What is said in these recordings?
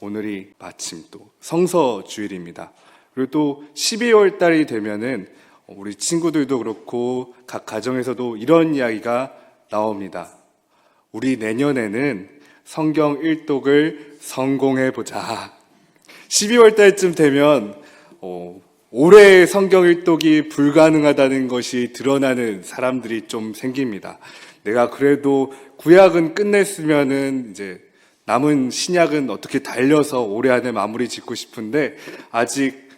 오늘이 마침 또 성서 주일입니다. 그리고 또 12월 달이 되면은 우리 친구들도 그렇고 각 가정에서도 이런 이야기가 나옵니다. 우리 내년에는 성경 일독을 성공해보자. 12월 달쯤 되면 올해 성경 일독이 불가능하다는 것이 드러나는 사람들이 좀 생깁니다. 내가 그래도 구약은 끝냈으면은 이제 남은 신약은 어떻게 달려서 올해 안에 마무리 짓고 싶은데 아직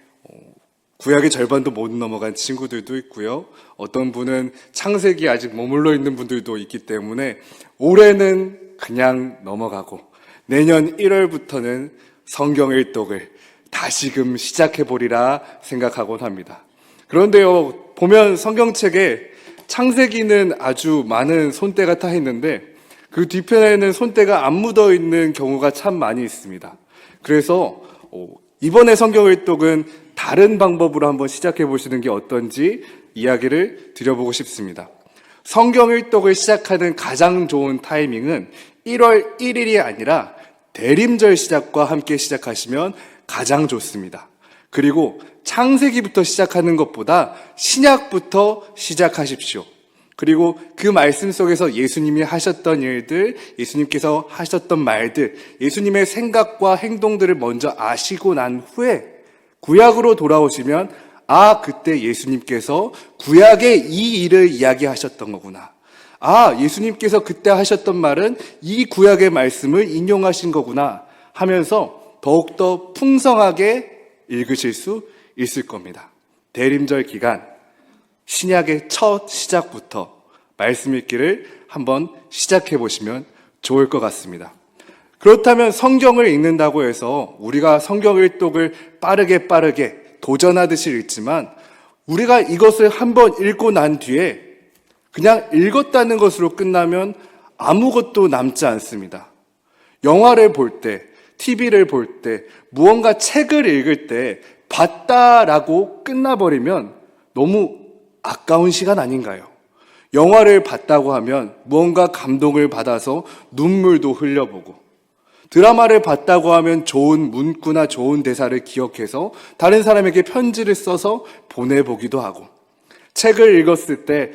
구약의 절반도 못 넘어간 친구들도 있고요. 어떤 분은 창세기 아직 머물러 있는 분들도 있기 때문에 올해는 그냥 넘어가고 내년 1월부터는 성경 일독을 다시금 시작해 보리라 생각하곤 합니다. 그런데요, 보면 성경책에 창세기는 아주 많은 손때가 타 있는데 그 뒤편에는 손때가 안 묻어 있는 경우가 참 많이 있습니다. 그래서 이번에 성경 일독은 다른 방법으로 한번 시작해 보시는 게 어떤지 이야기를 드려보고 싶습니다. 성경 일독을 시작하는 가장 좋은 타이밍은 1월 1일이 아니라 대림절 시작과 함께 시작하시면 가장 좋습니다. 그리고 창세기부터 시작하는 것보다 신약부터 시작하십시오. 그리고 그 말씀 속에서 예수님이 하셨던 일들, 예수님께서 하셨던 말들, 예수님의 생각과 행동들을 먼저 아시고 난 후에 구약으로 돌아오시면 그때 예수님께서 구약의 이 일을 이야기하셨던 거구나. 예수님께서 그때 하셨던 말은 이 구약의 말씀을 인용하신 거구나 하면서 더욱더 풍성하게 읽으실 수 있을 겁니다. 대림절 기간, 신약의 첫 시작부터 말씀 읽기를 한번 시작해 보시면 좋을 것 같습니다. 그렇다면 성경을 읽는다고 해서 우리가 성경 일독을 빠르게 도전하듯이 읽지만 우리가 이것을 한번 읽고 난 뒤에 그냥 읽었다는 것으로 끝나면 아무것도 남지 않습니다. 영화를 볼 때, TV를 볼 때, 무언가 책을 읽을 때 봤다라고 끝나버리면 너무 아까운 시간 아닌가요? 영화를 봤다고 하면 무언가 감동을 받아서 눈물도 흘려보고, 드라마를 봤다고 하면 좋은 문구나 좋은 대사를 기억해서 다른 사람에게 편지를 써서 보내보기도 하고, 책을 읽었을 때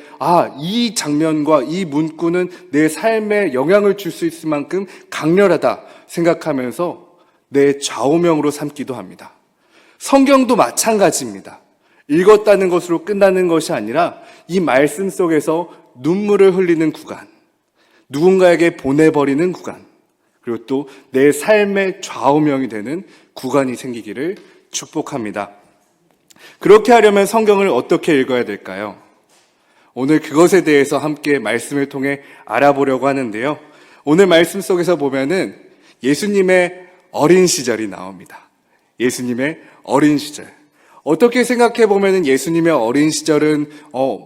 이 장면과 이 문구는 내 삶에 영향을 줄 수 있을 만큼 강렬하다 생각하면서 내 좌우명으로 삼기도 합니다. 성경도 마찬가지입니다. 읽었다는 것으로 끝나는 것이 아니라 이 말씀 속에서 눈물을 흘리는 구간, 누군가에게 보내버리는 구간, 그리고 또 내 삶의 좌우명이 되는 구간이 생기기를 축복합니다. 그렇게 하려면 성경을 어떻게 읽어야 될까요? 오늘 그것에 대해서 함께 말씀을 통해 알아보려고 하는데요. 오늘 말씀 속에서 보면은 예수님의 어린 시절이 나옵니다. 예수님의 어린 시절. 어떻게 생각해 보면은 예수님의 어린 시절은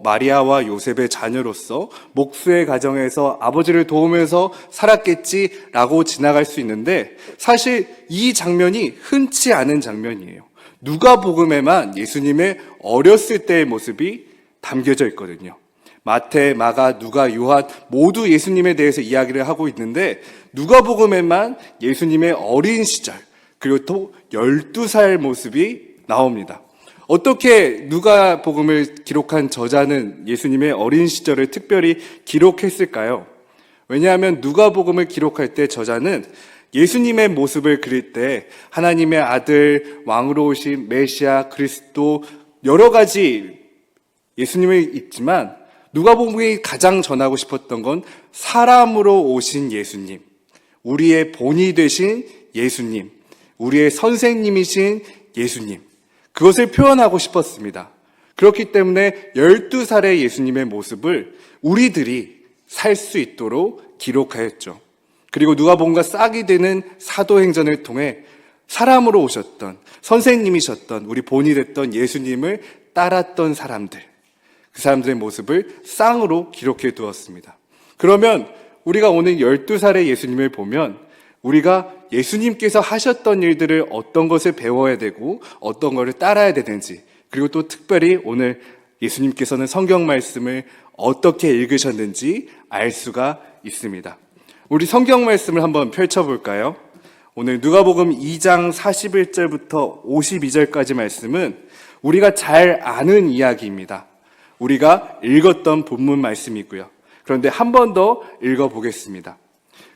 마리아와 요셉의 자녀로서 목수의 가정에서 아버지를 도우면서 살았겠지라고 지나갈 수 있는데 사실 이 장면이 흔치 않은 장면이에요. 누가복음에만 예수님의 어렸을 때의 모습이 담겨져 있거든요. 마태, 마가, 누가, 요한 모두 예수님에 대해서 이야기를 하고 있는데 누가복음에만 예수님의 어린 시절 그리고 또 12살 모습이 나옵니다. 어떻게 누가복음을 기록한 저자는 예수님의 어린 시절을 특별히 기록했을까요? 왜냐하면 누가복음을 기록할 때 저자는 예수님의 모습을 그릴 때 하나님의 아들, 왕으로 오신 메시아, 그리스도 여러 가지 예수님이 있지만 누가복음이 가장 전하고 싶었던 건 사람으로 오신 예수님, 우리의 본이 되신 예수님, 우리의 선생님이신 예수님, 그것을 표현하고 싶었습니다. 그렇기 때문에 12살의 예수님의 모습을 우리들이 살 수 있도록 기록하였죠. 그리고 누가복음과 싹이 되는 사도행전을 통해 사람으로 오셨던 선생님이셨던 우리 본이 됐던 예수님을 따랐던 사람들, 그 사람들의 모습을 쌍으로 기록해 두었습니다. 그러면 우리가 오늘 12살의 예수님을 보면 우리가 예수님께서 하셨던 일들을 어떤 것을 배워야 되고 어떤 것을 따라야 되는지, 그리고 또 특별히 오늘 예수님께서는 성경 말씀을 어떻게 읽으셨는지 알 수가 있습니다. 우리 성경 말씀을 한번 펼쳐볼까요? 오늘 누가복음 2장 41절부터 52절까지 말씀은 우리가 잘 아는 이야기입니다. 우리가 읽었던 본문 말씀이고요. 그런데 한 번 더 읽어보겠습니다.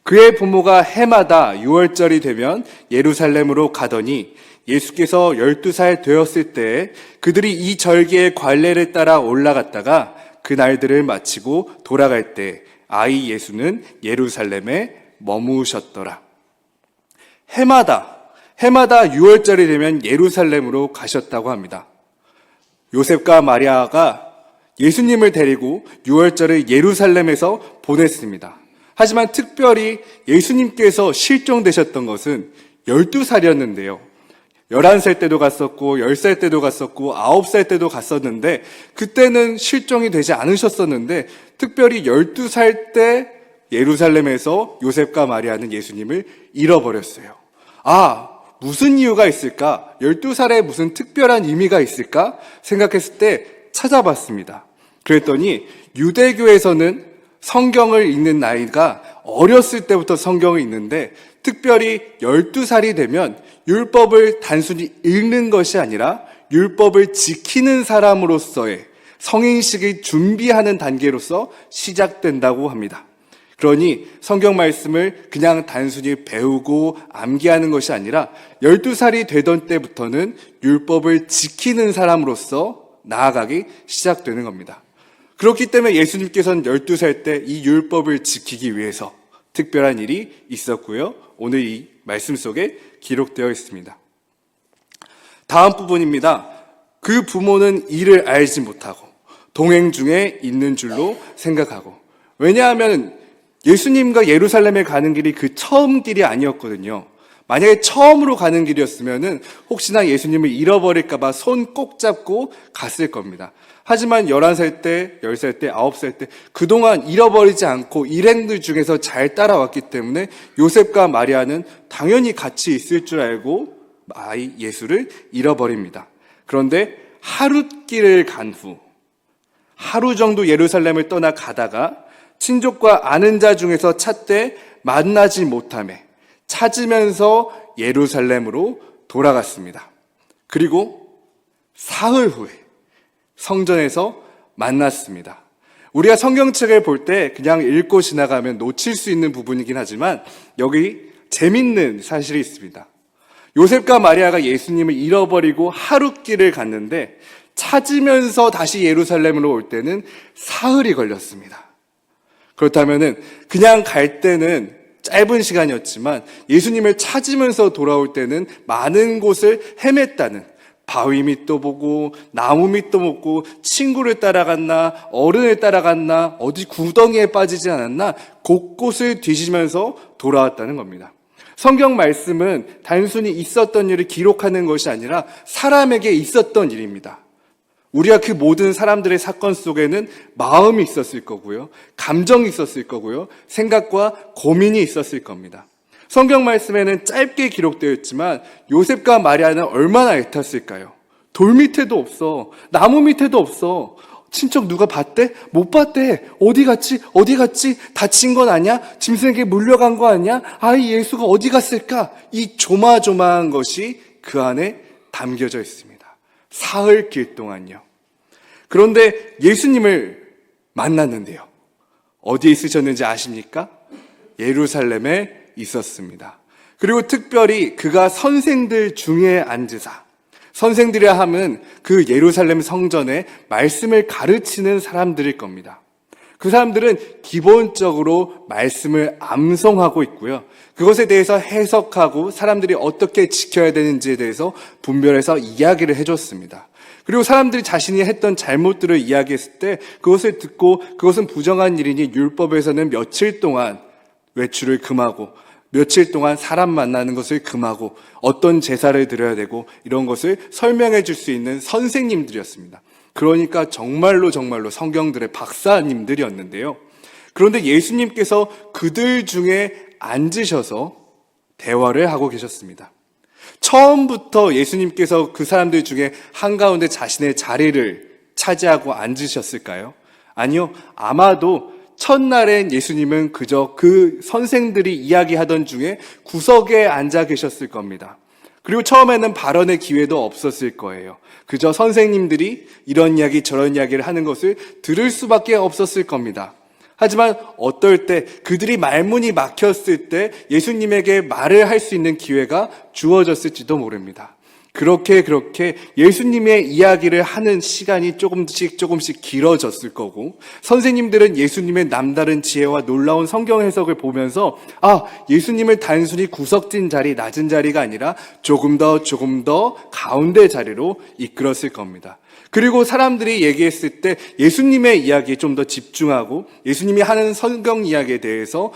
그의 부모가 해마다 6월절이 되면 예루살렘으로 가더니 예수께서 12살 되었을 때 그들이 이 절기의 관례를 따라 올라갔다가 그 날들을 마치고 돌아갈 때 아이 예수는 예루살렘에 머무셨더라. 해마다 6월절이 되면 예루살렘으로 가셨다고 합니다. 요셉과 마리아가 예수님을 데리고 6월절을 예루살렘에서 보냈습니다. 하지만 특별히 예수님께서 실종되셨던 것은 12살이었는데요. 11살 때도 갔었고 10살 때도 갔었고 9살 때도 갔었는데 그때는 실종이 되지 않으셨었는데 특별히 12살 때 예루살렘에서 요셉과 마리아는 예수님을 잃어버렸어요. 무슨 이유가 있을까? 12살에 무슨 특별한 의미가 있을까? 생각했을 때 찾아봤습니다. 그랬더니 유대교에서는 성경을 읽는 나이가 어렸을 때부터 성경을 읽는데 특별히 12살이 되면 율법을 단순히 읽는 것이 아니라 율법을 지키는 사람으로서의 성인식을 준비하는 단계로서 시작된다고 합니다. 그러니 성경 말씀을 그냥 단순히 배우고 암기하는 것이 아니라 12살이 되던 때부터는 율법을 지키는 사람으로서 나아가기 시작되는 겁니다. 그렇기 때문에 예수님께서는 12살 때 이 율법을 지키기 위해서 특별한 일이 있었고요. 오늘 이 말씀 속에 기록되어 있습니다. 다음 부분입니다. 그 부모는 이를 알지 못하고 동행 중에 있는 줄로 생각하고. 왜냐하면 예수님과 예루살렘에 가는 길이 그 처음 길이 아니었거든요. 만약에 처음으로 가는 길이었으면 혹시나 예수님을 잃어버릴까 봐 손 꼭 잡고 갔을 겁니다. 하지만 11살 때, 10살 때, 9살 때 그동안 잃어버리지 않고 일행들 중에서 잘 따라왔기 때문에 요셉과 마리아는 당연히 같이 있을 줄 알고 아이 예수를 잃어버립니다. 그런데 하룻길을 간 후 하루 정도 예루살렘을 떠나 가다가 친족과 아는 자 중에서 찾되 만나지 못하매 찾으면서 예루살렘으로 돌아갔습니다. 그리고 사흘 후에 성전에서 만났습니다. 우리가 성경책을 볼 때 그냥 읽고 지나가면 놓칠 수 있는 부분이긴 하지만 여기 재밌는 사실이 있습니다. 요셉과 마리아가 예수님을 잃어버리고 하룻길을 갔는데 찾으면서 다시 예루살렘으로 올 때는 사흘이 걸렸습니다. 그렇다면은 그냥 갈 때는 짧은 시간이었지만 예수님을 찾으면서 돌아올 때는 많은 곳을 헤맸다는, 바위 밑도 보고 나무 밑도 보고 친구를 따라갔나 어른을 따라갔나 어디 구덩이에 빠지지 않았나 곳곳을 뒤지면서 돌아왔다는 겁니다. 성경 말씀은 단순히 있었던 일을 기록하는 것이 아니라 사람에게 있었던 일입니다. 우리가 그 모든 사람들의 사건 속에는 마음이 있었을 거고요, 감정이 있었을 거고요, 생각과 고민이 있었을 겁니다. 성경 말씀에는 짧게 기록되어 있지만 요셉과 마리아는 얼마나 애탔을까요? 돌 밑에도 없어, 나무 밑에도 없어, 친척 누가 봤대? 못 봤대. 어디 갔지? 다친 건 아니야? 짐승에게 물려간 거 아니야? 아이 예수가 어디 갔을까? 이 조마조마한 것이 그 안에 담겨져 있습니다. 사흘 길 동안요. 그런데 예수님을 만났는데요. 어디에 있으셨는지 아십니까? 예루살렘에 있었습니다. 그리고 특별히 그가 선생들 중에 앉으사, 선생들이라 함은 그 예루살렘 성전에 말씀을 가르치는 사람들일 겁니다. 그 사람들은 기본적으로 말씀을 암송하고 있고요, 그것에 대해서 해석하고 사람들이 어떻게 지켜야 되는지에 대해서 분별해서 이야기를 해줬습니다. 그리고 사람들이 자신이 했던 잘못들을 이야기했을 때 그것을 듣고 그것은 부정한 일이니 율법에서는 며칠 동안 외출을 금하고 며칠 동안 사람 만나는 것을 금하고 어떤 제사를 드려야 되고 이런 것을 설명해 줄 수 있는 선생님들이었습니다. 그러니까 정말로 성경들의 박사님들이었는데요. 그런데 예수님께서 그들 중에 앉으셔서 대화를 하고 계셨습니다. 처음부터 예수님께서 그 사람들 중에 한가운데 자신의 자리를 차지하고 앉으셨을까요? 아니요. 아마도 첫날엔 예수님은 그저 그 선생들이 이야기하던 중에 구석에 앉아 계셨을 겁니다. 그리고 처음에는 발언의 기회도 없었을 거예요. 그저 선생님들이 이런 이야기 저런 이야기를 하는 것을 들을 수밖에 없었을 겁니다. 하지만 어떨 때 그들이 말문이 막혔을 때 예수님에게 말을 할 수 있는 기회가 주어졌을지도 모릅니다. 그렇게 예수님의 이야기를 하는 시간이 조금씩 길어졌을 거고, 선생님들은 예수님의 남다른 지혜와 놀라운 성경 해석을 보면서 예수님을 단순히 구석진 자리, 낮은 자리가 아니라 조금 더 가운데 자리로 이끌었을 겁니다. 그리고 사람들이 얘기했을 때 예수님의 이야기에 좀 더 집중하고 예수님이 하는 성경 이야기에 대해서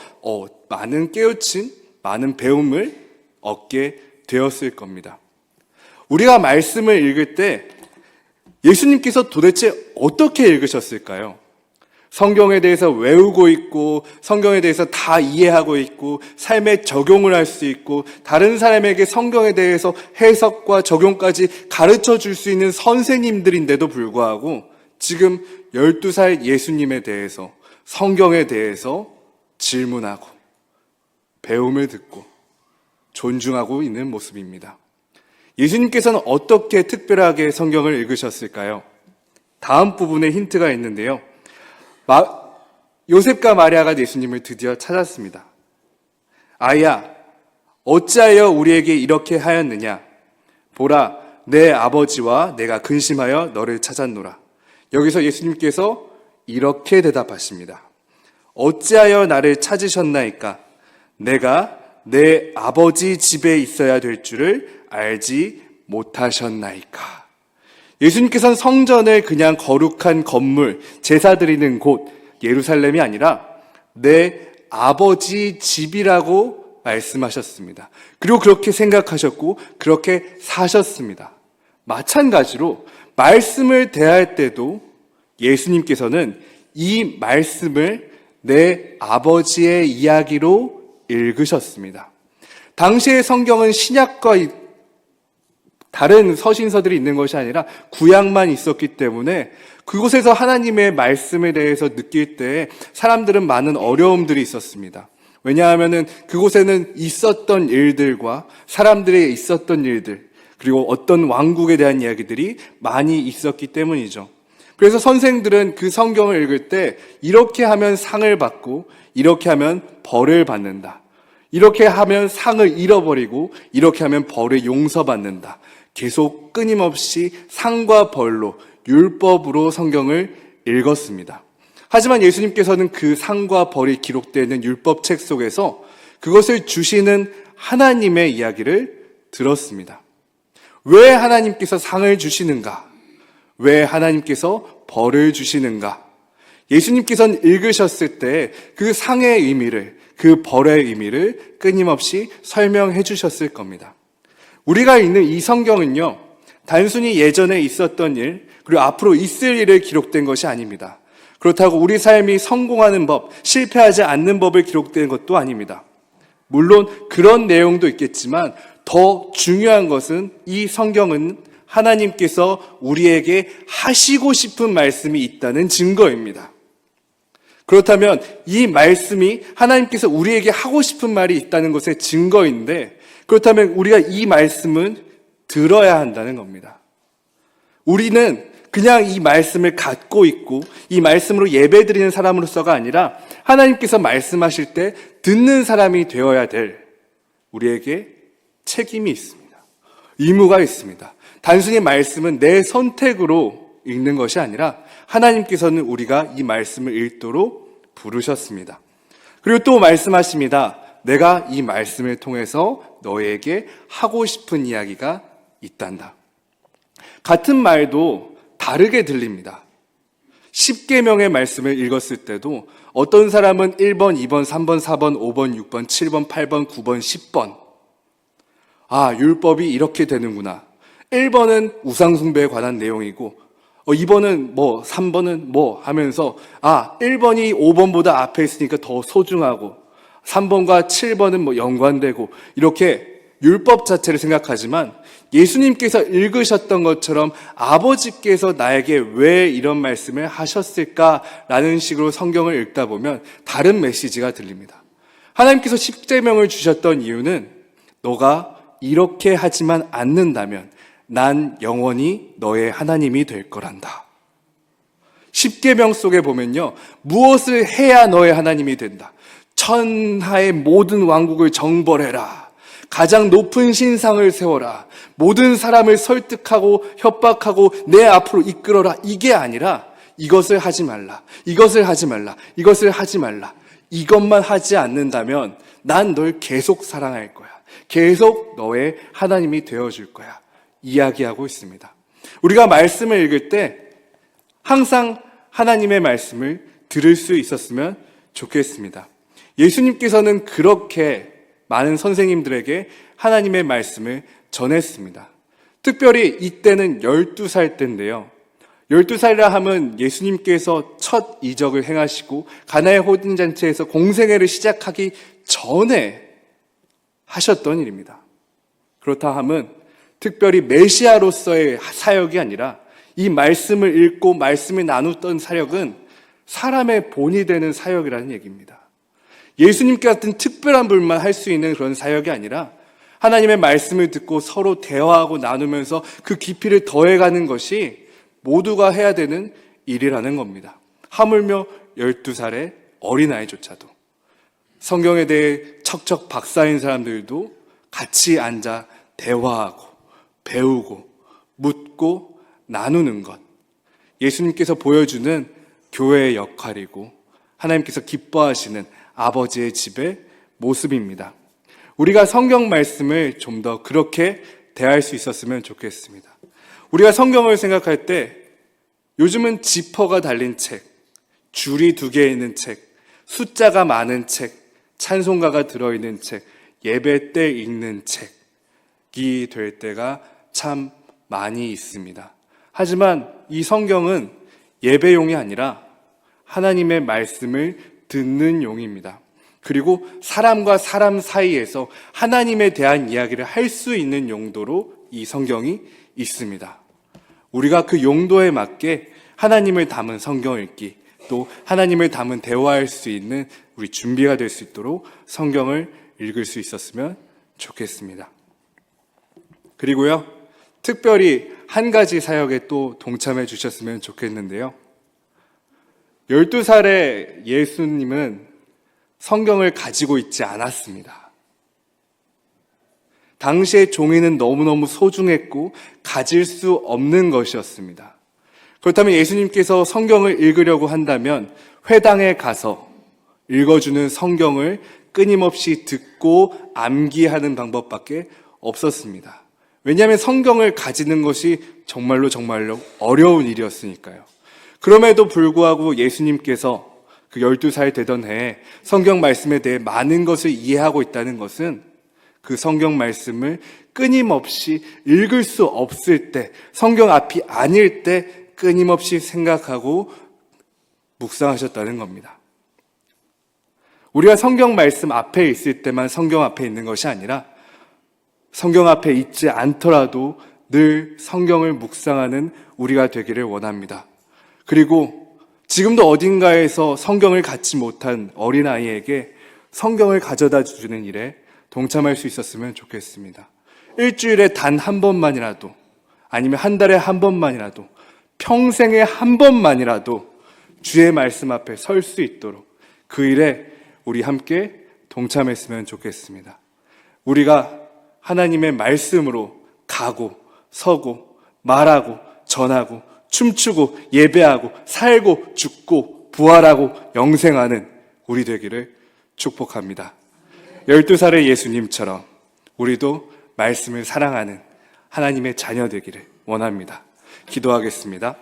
많은 깨우침, 많은 배움을 얻게 되었을 겁니다. 우리가 말씀을 읽을 때 예수님께서 도대체 어떻게 읽으셨을까요? 성경에 대해서 외우고 있고 성경에 대해서 다 이해하고 있고 삶에 적용을 할 수 있고 다른 사람에게 성경에 대해서 해석과 적용까지 가르쳐 줄 수 있는 선생님들인데도 불구하고 지금 12살 예수님에 대해서 성경에 대해서 질문하고 배움을 듣고 존중하고 있는 모습입니다. 예수님께서는 어떻게 특별하게 성경을 읽으셨을까요? 다음 부분에 힌트가 있는데요. 요셉과 마리아가 예수님을 드디어 찾았습니다. 아이야, 어찌하여 우리에게 이렇게 하였느냐? 보라, 내 아버지와 내가 근심하여 너를 찾았노라. 여기서 예수님께서 이렇게 대답하십니다. 어찌하여 나를 찾으셨나이까? 내가 내 아버지 집에 있어야 될 줄을 알지 못하셨나이까? 예수님께서는 성전을 그냥 거룩한 건물, 제사 드리는 곳, 예루살렘이 아니라 내 아버지 집이라고 말씀하셨습니다. 그리고 그렇게 생각하셨고 그렇게 사셨습니다. 마찬가지로 말씀을 대할 때도 예수님께서는 이 말씀을 내 아버지의 이야기로 읽으셨습니다. 당시의 성경은 신약과 다른 서신서들이 있는 것이 아니라 구약만 있었기 때문에 그곳에서 하나님의 말씀에 대해서 느낄 때 사람들은 많은 어려움들이 있었습니다. 왜냐하면 그곳에는 있었던 일들과 사람들의 있었던 일들, 그리고 어떤 왕국에 대한 이야기들이 많이 있었기 때문이죠. 그래서 선생들은 그 성경을 읽을 때 이렇게 하면 상을 받고 이렇게 하면 벌을 받는다. 이렇게 하면 상을 잃어버리고 이렇게 하면 벌을 용서받는다. 계속 끊임없이 상과 벌로 율법으로 성경을 읽었습니다. 하지만 예수님께서는 그 상과 벌이 기록되어 있는 율법책 속에서 그것을 주시는 하나님의 이야기를 들었습니다. 왜 하나님께서 상을 주시는가? 왜 하나님께서 벌을 주시는가? 예수님께서는 읽으셨을 때 그 상의 의미를, 그 벌의 의미를 끊임없이 설명해 주셨을 겁니다. 우리가 읽는 이 성경은요, 단순히 예전에 있었던 일, 그리고 앞으로 있을 일을 기록된 것이 아닙니다. 그렇다고 우리 삶이 성공하는 법, 실패하지 않는 법을 기록된 것도 아닙니다. 물론 그런 내용도 있겠지만 더 중요한 것은 이 성경은 하나님께서 우리에게 하시고 싶은 말씀이 있다는 증거입니다. 그렇다면 이 말씀이 하나님께서 우리에게 하고 싶은 말이 있다는 것의 증거인데, 그렇다면 우리가 이 말씀은 들어야 한다는 겁니다. 우리는 그냥 이 말씀을 갖고 있고 이 말씀으로 예배드리는 사람으로서가 아니라 하나님께서 말씀하실 때 듣는 사람이 되어야 될 우리에게 책임이 있습니다. 의무가 있습니다. 단순히 말씀은 내 선택으로 읽는 것이 아니라 하나님께서는 우리가 이 말씀을 읽도록 부르셨습니다. 그리고 또 말씀하십니다. 내가 이 말씀을 통해서 너에게 하고 싶은 이야기가 있단다. 같은 말도 다르게 들립니다. 10계명의 말씀을 읽었을 때도 어떤 사람은 1번, 2번, 3번, 4번, 5번, 6번, 7번, 8번, 9번, 10번. 율법이 이렇게 되는구나. 1번은 우상숭배에 관한 내용이고 2번은 3번은 하면서 1번이 5번보다 앞에 있으니까 더 소중하고 3번과 7번은 연관되고 이렇게 율법 자체를 생각하지만 예수님께서 읽으셨던 것처럼 아버지께서 나에게 왜 이런 말씀을 하셨을까라는 식으로 성경을 읽다 보면 다른 메시지가 들립니다. 하나님께서 십계명을 주셨던 이유는 너가 이렇게 하지만 않는다면 난 영원히 너의 하나님이 될 거란다. 십계명 속에 보면요, 무엇을 해야 너의 하나님이 된다. 천하의 모든 왕국을 정벌해라. 가장 높은 신상을 세워라. 모든 사람을 설득하고 협박하고 내 앞으로 이끌어라. 이게 아니라 이것을 하지 말라. 이것을 하지 말라. 이것을 하지 말라. 이것만 하지 않는다면 난 널 계속 사랑할 거야. 계속 너의 하나님이 되어줄 거야. 이야기하고 있습니다. 우리가 말씀을 읽을 때 항상 하나님의 말씀을 들을 수 있었으면 좋겠습니다. 예수님께서는 그렇게 많은 선생님들에게 하나님의 말씀을 전했습니다. 특별히 이때는 12살 때인데요. 12살이라 하면 예수님께서 첫 이적을 행하시고 가나의 혼인잔치에서 공생애를 시작하기 전에 하셨던 일입니다. 그렇다 함은 특별히 메시아로서의 사역이 아니라 이 말씀을 읽고 말씀을 나누던 사역은 사람의 본이 되는 사역이라는 얘기입니다. 예수님께 같은 특별한 분만 할 수 있는 그런 사역이 아니라 하나님의 말씀을 듣고 서로 대화하고 나누면서 그 깊이를 더해가는 것이 모두가 해야 되는 일이라는 겁니다. 하물며 12살의 어린아이조차도 성경에 대해 척척 박사인 사람들도 같이 앉아 대화하고 배우고 묻고 나누는 것, 예수님께서 보여주는 교회의 역할이고 하나님께서 기뻐하시는 아버지의 집의 모습입니다. 우리가 성경 말씀을 좀 더 그렇게 대할 수 있었으면 좋겠습니다. 우리가 성경을 생각할 때 요즘은 지퍼가 달린 책, 줄이 2개 있는 책, 숫자가 많은 책, 찬송가가 들어있는 책, 예배 때 읽는 책이 될 때가 참 많이 있습니다. 하지만 이 성경은 예배용이 아니라 하나님의 말씀을 듣는 용입니다. 그리고 사람과 사람 사이에서 하나님에 대한 이야기를 할 수 있는 용도로 이 성경이 있습니다. 우리가 그 용도에 맞게 하나님을 담은 성경 읽기, 또 하나님을 담은 대화할 수 있는 우리 준비가 될 수 있도록 성경을 읽을 수 있었으면 좋겠습니다. 그리고요, 특별히 한 가지 사역에 또 동참해 주셨으면 좋겠는데요. 12살의 예수님은 성경을 가지고 있지 않았습니다. 당시의 종이는 너무너무 소중했고 가질 수 없는 것이었습니다. 그렇다면 예수님께서 성경을 읽으려고 한다면 회당에 가서 읽어주는 성경을 끊임없이 듣고 암기하는 방법밖에 없었습니다. 왜냐하면 성경을 가지는 것이 정말로 어려운 일이었으니까요. 그럼에도 불구하고 예수님께서 그 12살 되던 해에 성경 말씀에 대해 많은 것을 이해하고 있다는 것은 그 성경 말씀을 끊임없이 읽을 수 없을 때, 성경 앞이 아닐 때 끊임없이 생각하고 묵상하셨다는 겁니다. 우리가 성경 말씀 앞에 있을 때만 성경 앞에 있는 것이 아니라 성경 앞에 있지 않더라도 늘 성경을 묵상하는 우리가 되기를 원합니다. 그리고 지금도 어딘가에서 성경을 갖지 못한 어린아이에게 성경을 가져다 주는 일에 동참할 수 있었으면 좋겠습니다. 일주일에 단 한 번만이라도, 아니면 한 달에 한 번만이라도, 평생에 한 번만이라도 주의 말씀 앞에 설 수 있도록 그 일에 우리 함께 동참했으면 좋겠습니다. 우리가 하나님의 말씀으로 가고 서고 말하고 전하고 춤추고 예배하고 살고 죽고 부활하고 영생하는 우리 되기를 축복합니다. 12살의 예수님처럼 우리도 말씀을 사랑하는 하나님의 자녀 되기를 원합니다. 기도하겠습니다.